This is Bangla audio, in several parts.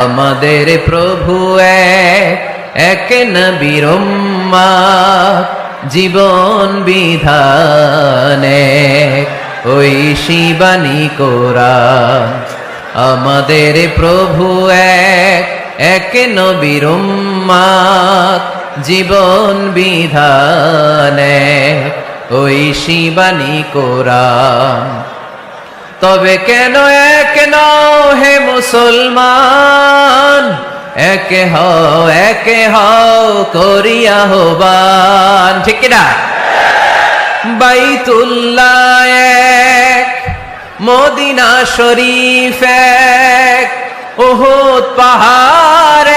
আমাদের প্রভু এক নবীর উম্মত, জীবন বিধানে ওই শিবানী কোরআন। আমাদের প্রভু এক নবীর উম্মত, জীবন বিধানে ওই শিবানী কোরআন। তবে কেন এক নও হে মুসলমান, এক হও করিয়া আহ্বান। ঠিক কিনা? বাইতুল্লাহ এক, মদিনা শরীফ এক, উহুদ পাহাড়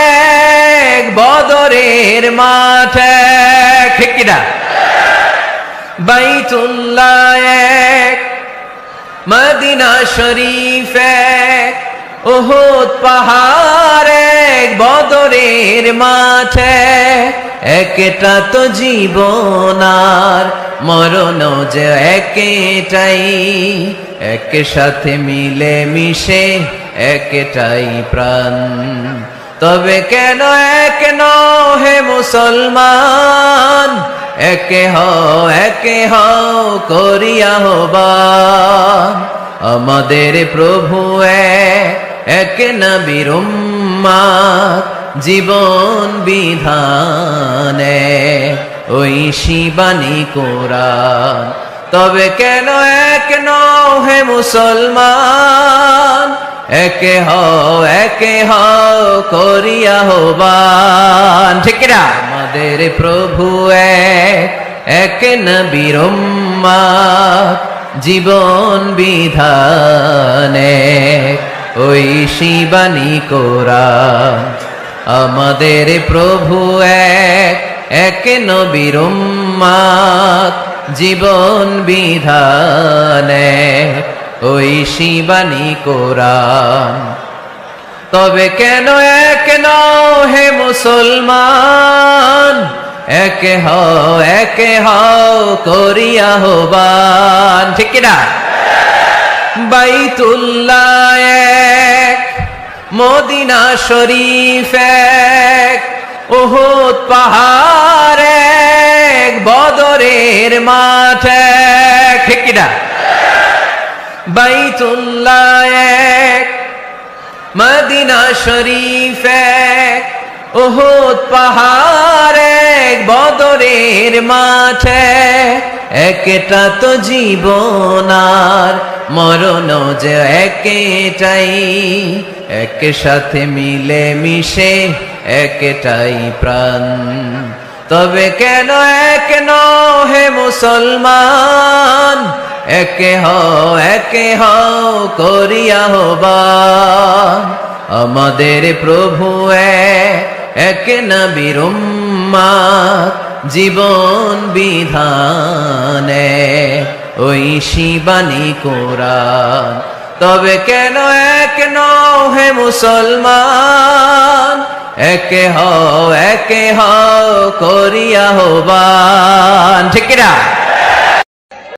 এক, বদরের মাঠ এক। ঠিক কিনা? বাইতুল্লাহ এক, মদিনা শরীফ এক, উহুদ পাহাড় এক, বদরের মাঠ এক। একটা তো জীবন আর মরণ যে একটাই, এক সাথে মিলে মিশে একটাই প্রাণ। তবে কেন এক নও হে মুসলমান, এক হও করিয়া আহ্বান। আমাদের প্রভু এক নবীর উম্মত, জীবন বিধানে ওই শিবানী কোরআন। তবে কেন এক নও হে মুসলমান, এক হও করিয়া আহ্বান। ঠিক না? আমাদের প্রভু এক নবীর উম্মত, জীবন বিধানে ওই শিবানী কোরআন। আমাদের প্রভু এক নবীর উম্মত, জীবন বিধানে ওই শিবানী কোরআন। তবে কেন এক নও হে মুসলমান, এক হও করিয়া আহ্বান। ঠিক কিনা? বাইতুল্লাহ এক, মদিনা শরীফ এক, উহুদ পাহাড় এক, বদরের মাঠ এক। ঠিক কিনা? বাইতুল্লাহ এক, মদিনা শরীফ এক, উহুদ পাহাড় এক, বদরের মাঠ এক। একটা তো জীবন আর মরণ যে একটাই, এক সাথে মিলে মিশে একটাই প্রাণ। তবে কেন এক নও হে মুসলমান, এক হও করিয়া আহ্বান। আমাদের প্রভু এক নবীর উম্মত, জীবন বিধানে ওই শিবানী কোরআন। তবে কেন এক নও হে মুসলমান, এক হও করিয়া আহ্বান। ঠিক কিনা?